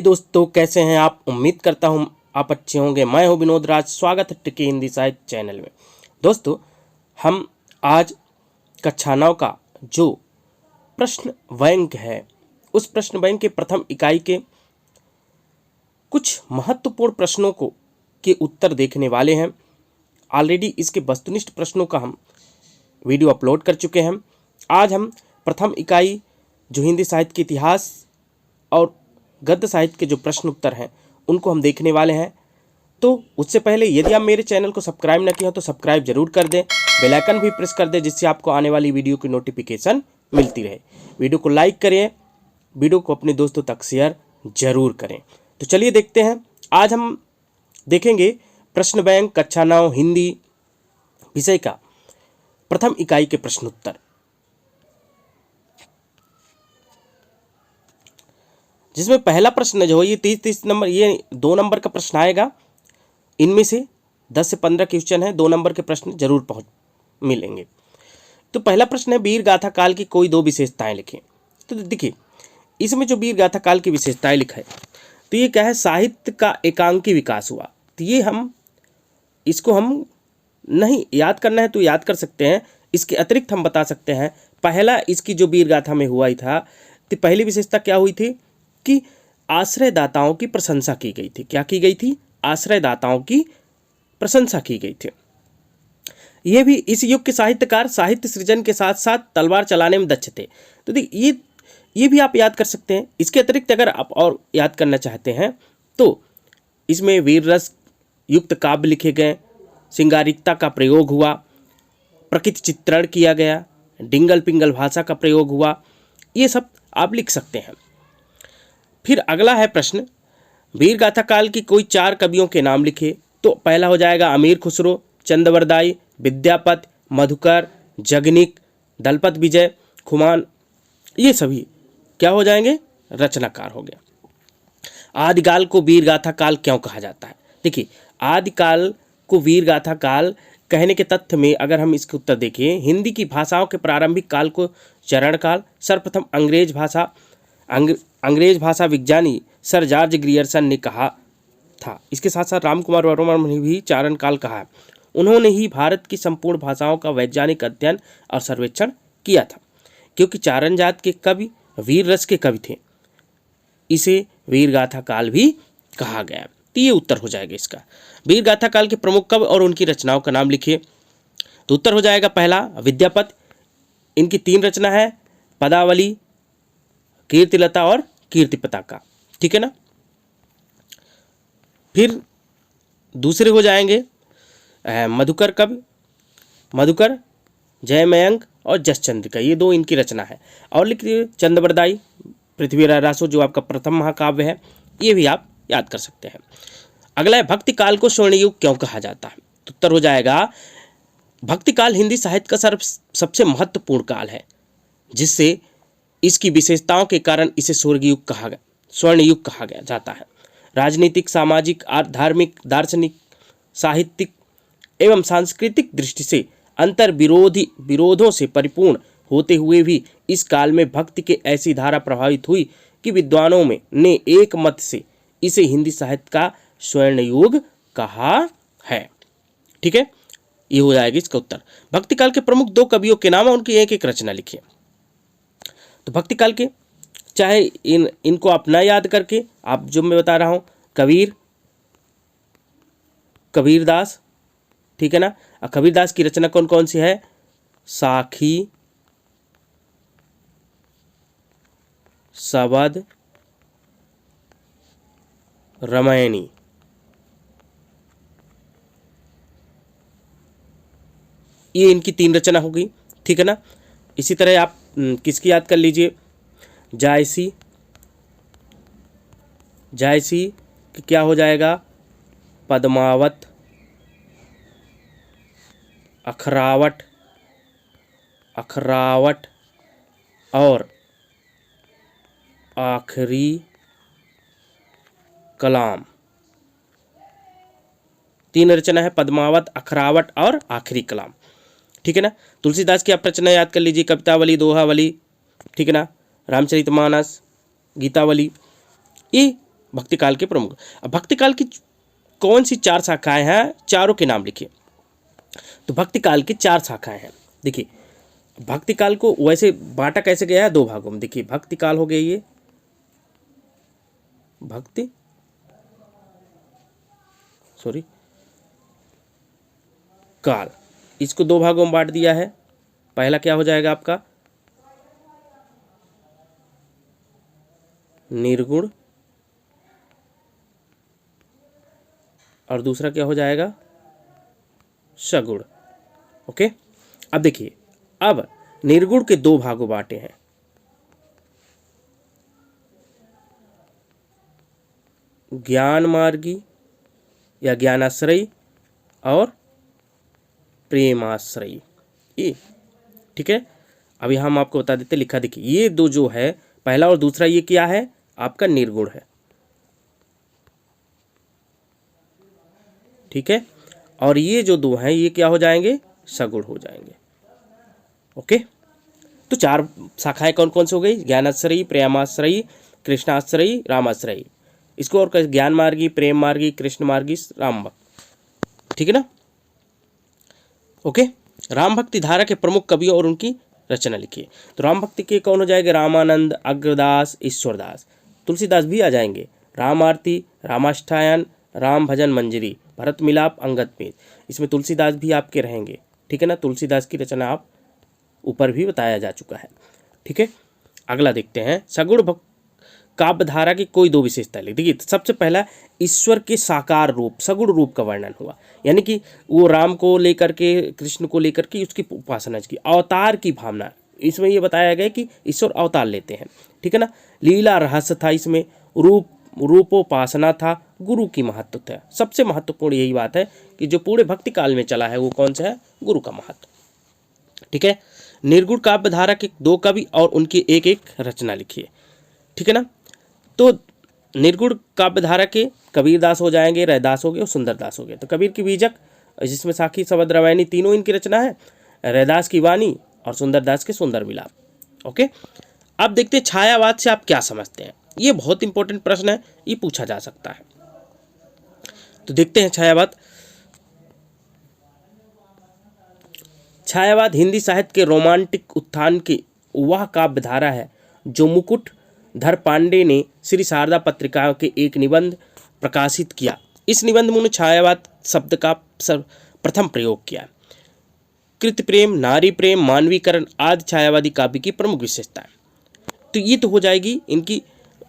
दोस्तों, कैसे हैं आप? उम्मीद करता हूं आप अच्छे होंगे। मैं हूं विनोद राज। स्वागत है टिकी हिंदी साहित्य चैनल में। दोस्तों, हम आज कक्षा 9 का जो प्रश्न बैंक है, उस प्रश्न बैंक के प्रथम इकाई के कुछ महत्वपूर्ण प्रश्नों को के उत्तर देखने वाले हैं। ऑलरेडी इसके वस्तुनिष्ठ प्रश्नों का हम वीडियो अपलोड कर चुके हैं। आज हम प्रथम इकाई जो हिंदी साहित्य के इतिहास और गद्य साहित्य के जो प्रश्न उत्तर हैं उनको हम देखने वाले हैं। तो उससे पहले यदि आप मेरे चैनल को सब्सक्राइब न किया हो तो सब्सक्राइब जरूर कर दें, बेल आइकन भी प्रेस कर दें, जिससे आपको आने वाली वीडियो की नोटिफिकेशन मिलती रहे। वीडियो को लाइक करें, वीडियो को अपने दोस्तों तक शेयर जरूर करें। तो चलिए देखते हैं। आज हम देखेंगे प्रश्न बैंक कक्षा 9 हिंदी विषय का प्रथम इकाई के प्रश्न उत्तर, जिसमें पहला प्रश्न जो है ये 30 नंबर, ये 2 नंबर का प्रश्न आएगा। इनमें से 10 से 15 क्वेश्चन है, 2 नंबर के प्रश्न जरूर मिलेंगे। तो पहला प्रश्न है, वीर गाथा काल की कोई 2 विशेषताएं लिखें। तो देखिए, इसमें जो वीर गाथा काल की विशेषताएं लिखा है, तो ये क्या है, साहित्य का एकांकी विकास हुआ। तो ये इसको हम नहीं याद करना है तो याद कर सकते हैं। इसके अतिरिक्त हम बता सकते हैं, पहला इसकी जो वीर गाथा में हुआ ही था, तो पहली विशेषता क्या हुई थी कि आश्रयदाताओं की प्रशंसा की गई थी। क्या की गई थी? आश्रयदाताओं की प्रशंसा की गई थी। ये भी इस युग के साहित्यकार साहित्य सृजन के साथ साथ तलवार चलाने में दक्ष थे। तो देखिए, ये भी आप याद कर सकते हैं। इसके अतिरिक्त अगर आप और याद करना चाहते हैं तो इसमें वीर रस युक्त काव्य लिखे गए, श्रृंगारिकता का प्रयोग हुआ, प्रकृति चित्रण किया गया, डिंगल पिंगल भाषा का प्रयोग हुआ, ये सब आप लिख सकते हैं। फिर अगला है प्रश्न, वीर गाथा काल की कोई 4 कवियों के नाम लिखे। तो पहला हो जाएगा अमीर खुसरो, चंदवरदाई, विद्यापति, मधुकर, जगनिक, दलपत विजय, खुमान, ये सभी क्या हो जाएंगे? रचनाकार हो गया। आदिकाल को वीर गाथा काल क्यों कहा जाता है? देखिए, आदिकाल को वीर गाथा काल कहने के तथ्य में अगर हम इसके उत्तर देखें, हिंदी की भाषाओं के प्रारंभिक काल को चरण काल, सर्वप्रथम अंग्रेज भाषा विज्ञानी सर जॉर्ज ग्रियर्सन ने कहा था। इसके साथ साथ रामकुमार वर्मा ने भी चारण काल कहा है। उन्होंने ही भारत की संपूर्ण भाषाओं का वैज्ञानिक अध्ययन और सर्वेक्षण किया था। क्योंकि चारण जात के कवि वीर रस के कवि थे, इसे वीर गाथा काल भी कहा गया। तो ये उत्तर हो जाएगा इसका। वीर गाथा काल के प्रमुख कवि और उनकी रचनाओं का नाम लिखिए। तो उत्तर हो जाएगा पहला विद्यापति। इनकी 3 रचना है, पदावली, कीर्तिलता और कीर्ति पताका। ठीक है ना। फिर दूसरे हो जाएंगे मधुकर कवि, मधुकर, जयमयंक और जसचंद्रिका, ये 2 इनकी रचना है। और लिख लीजिए चंदवरदाई, पृथ्वीराज रासो, जो आपका प्रथम महाकाव्य है, ये भी आप याद कर सकते हैं। अगला है भक्ति काल को स्वर्ण युग क्यों कहा जाता है? तो उत्तर हो जाएगा भक्ति काल हिंदी साहित्य का सबसे महत्वपूर्ण काल है, जिससे इसकी विशेषताओं के कारण इसे स्वर्ण युग कहा गया जाता है। राजनीतिक, सामाजिक, धार्मिक, दार्शनिक, साहित्यिक एवं सांस्कृतिक दृष्टि से विरोधों से परिपूर्ण होते हुए भी इस काल में भक्ति के ऐसी धारा प्रभावित हुई कि विद्वानों ने एक मत से इसे हिंदी साहित्य का स्वर्ण युग कहा है। ठीक है, ये हो जाएगा इसका उत्तर। भक्ति काल के प्रमुख 2 कवियों के नाम और उनकी एक रचना लिखिए। तो भक्ति काल के, चाहे इनको आप ना याद करके, आप जो मैं बता रहा हूं, कबीरदास, ठीक है ना। कबीरदास की रचना कौन कौन सी है? साखी, सबद, रामायणी। ये इनकी 3 रचना हो गई। ठीक है ना। इसी तरह आप किसकी याद कर लीजिए, जायसी क्या हो जाएगा? पद्मावत, अखरावट और आखिरी कलाम। 3 रचना है, पद्मावत, अखरावट और आखिरी कलाम। ठीक है ना। तुलसीदास की आप रचना याद कर लीजिए, कवितावली, दोहावली, ठीक है ना, रामचरितमानस, गीतावली। ये भक्ति काल के प्रमुख। अब भक्ति काल की कौन सी 4 शाखाएं हैं, चारों के नाम लिखिए। तो भक्ति काल की 4 शाखाएं हैं। देखिए भक्ति काल को वैसे बांटा कैसे गया है, 2 भागों में। देखिए भक्ति काल हो गया, ये भक्ति काल, इसको 2 भागों में बांट दिया है। पहला क्या हो जाएगा आपका निर्गुण, और दूसरा क्या हो जाएगा सगुण। ओके, अब देखिए, अब निर्गुण के 2 भागों बांटे हैं। ज्ञान मार्गी या ज्ञानाश्रयी और प्रेमाश्रयी, ये ठीक है। अभी हम आपको बता देते, लिखा देखिए, ये 2 जो है, पहला और दूसरा, ये क्या है आपका निर्गुण है, ठीक है। और ये जो 2 हैं ये क्या हो जाएंगे, सगुण हो जाएंगे। ओके, तो 4 शाखाएं कौन कौन सी हो गई, ज्ञानाश्रयी, प्रेमाश्रयी, कृष्णाश्रयी, रामाश्रयी। इसको और ज्ञान मार्गी, प्रेम मार्गी, कृष्ण मार्गी, राम भक्त, ठीक है ना। ओके, राम भक्ति धारा के प्रमुख कवियों और उनकी रचना लिखिए। तो राम भक्ति के कौन हो जाएंगे, रामानंद, अग्रदास, ईश्वरदास। तुलसीदास भी आ जाएंगे, राम आरती, रामाष्टायन, राम भजन मंजरी, भरत मिलाप, अंगद मेल। इसमें तुलसीदास भी आपके रहेंगे, ठीक है ना। तुलसीदास की रचना आप ऊपर भी बताया जा चुका है, ठीक है। अगला देखते हैं, सगुण काव्य धारा की कोई 2 विशेषता लिख। देखिए सबसे पहला, ईश्वर के साकार रूप, सगुण रूप का वर्णन हुआ, यानी कि वो राम को लेकर के, कृष्ण को लेकर के उसकी उपासना की, अवतार की भावना इसमें ये बताया गया कि ईश्वर अवतार लेते हैं, ठीक है ना। लीला रहस्य था इसमें, रूपोपासना था, गुरु की महत्व था। सबसे महत्वपूर्ण यही बात है कि जो पूरे भक्ति काल में चला है वो कौन सा है, गुरु का महत्व, ठीक है। निर्गुण काव्य धारा के 2 कवि और उनकी एक एक रचना लिखिए, ठीक है ना। तो निर्गुण काव्य धारा के कबीरदास हो जाएंगे, रैदास हो गए और सुंदरदास हो गए। तो कबीर की बीजक, जिसमें साखी, शबद, रामायणी तीनों इनकी रचना है, रैदास की वाणी और सुंदरदास के सुंदर मिलाप। ओके, अब देखते हैं छायावाद से आप क्या समझते हैं। ये बहुत इंपॉर्टेंट प्रश्न है, ये पूछा जा सकता है। तो देखते हैं छायावाद। छायावाद हिंदी साहित्य के रोमांटिक उत्थान की वह काव्य धारा है जो मुकुटधर पांडे ने श्री शारदा पत्रिका के एक निबंध प्रकाशित किया। इस निबंध में उन्होंने छायावाद शब्द का प्रथम प्रयोग किया। कृत प्रेम, नारी प्रेम, मानवीकरण आदि छायावादी काव्य की प्रमुख विशेषताएं। तो ये तो हो जाएगी, इनकी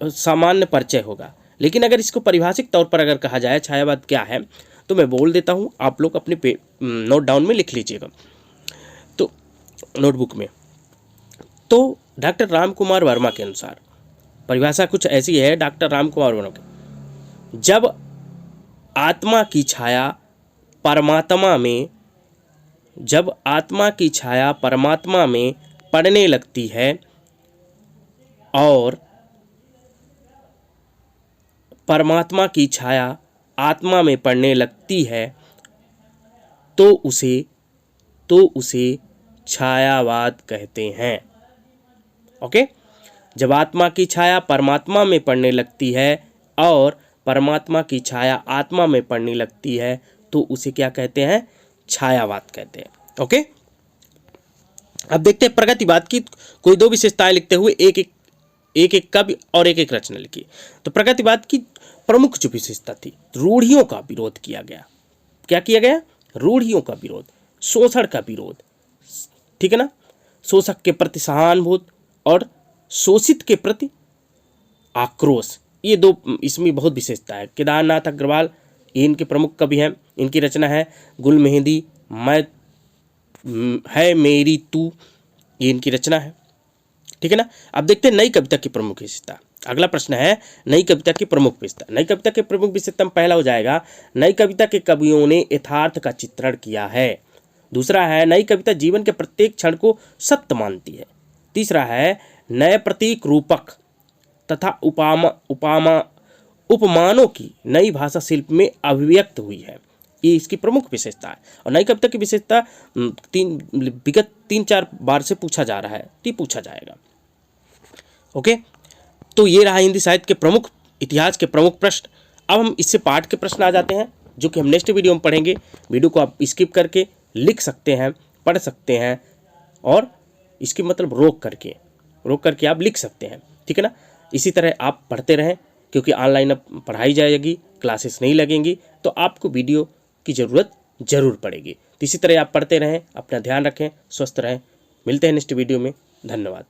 सामान्य परिचय होगा। लेकिन अगर इसको परिभाषिक तौर पर अगर कहा जाए छायावाद क्या है, तो मैं बोल देता हूँ, आप लोग अपने नोट डाउन में लिख लीजिएगा, तो नोटबुक में। तो डॉक्टर राम कुमार वर्मा के अनुसार परिभाषा कुछ ऐसी है, डॉक्टर राम कुमार वर्मा की, जब आत्मा की छाया परमात्मा में, जब आत्मा की छाया परमात्मा में पड़ने लगती है और परमात्मा की छाया आत्मा में पड़ने लगती है, तो उसे छायावाद कहते हैं। ओके, जब आत्मा की छाया परमात्मा में पड़ने लगती है और परमात्मा की छाया आत्मा में पड़ने लगती है, तो उसे क्या कहते हैं, छायावाद कहते हैं। ओके, अब देखते हैं प्रगतिवाद की कोई 2 विशेषताएं लिखते हुए एक एक कवि और एक एक रचना लिखी। तो प्रगतिवाद की प्रमुख जो विशेषता थी, रूढ़ियों का विरोध किया गया। क्या किया गया, रूढ़ियों का विरोध, शोषण का विरोध, ठीक है ना। शोषक के प्रति सहानुभूति और शोषित के प्रति आक्रोश, ये 2 इसमें बहुत विशेषता है। केदारनाथ अग्रवाल ये इनके प्रमुख कवि हैं। इनकी रचना है गुल मेहंदी, मैं है मेरी तू, ये इनकी रचना है, ठीक है ना। अब देखते हैं नई कविता की प्रमुख विशेषता। अगला प्रश्न है नई कविता की प्रमुख विशेषता। नई कविता के प्रमुख विशेषता में पहला हो जाएगा, नई कविता के कवियों ने यथार्थ का चित्रण किया है। दूसरा है, नई कविता जीवन के प्रत्येक क्षण को सत्य मानती है। तीसरा है, नए प्रतीक रूपक तथा उपमानों की नई भाषा शिल्प में अभिव्यक्त हुई है। ये इसकी प्रमुख विशेषता है। और नई कविता की विशेषता विगत 3-4 बार से पूछा जा रहा है, तो पूछा जाएगा। ओके, तो ये रहा हिंदी साहित्य के प्रमुख इतिहास के प्रमुख प्रश्न। अब हम इससे पाठ के प्रश्न आ जाते हैं जो कि हम नेक्स्ट वीडियो में पढ़ेंगे। वीडियो को आप स्किप करके लिख सकते हैं, पढ़ सकते हैं, और इसकी मतलब रोक करके आप लिख सकते हैं, ठीक है ना। इसी तरह आप पढ़ते रहें, क्योंकि ऑनलाइन अब पढ़ाई जाएगी, क्लासेस नहीं लगेंगी, तो आपको वीडियो की ज़रूरत ज़रूर पड़ेगी। तो इसी तरह आप पढ़ते रहें, अपना ध्यान रखें, स्वस्थ रहें। मिलते हैं नेक्स्ट वीडियो में। धन्यवाद।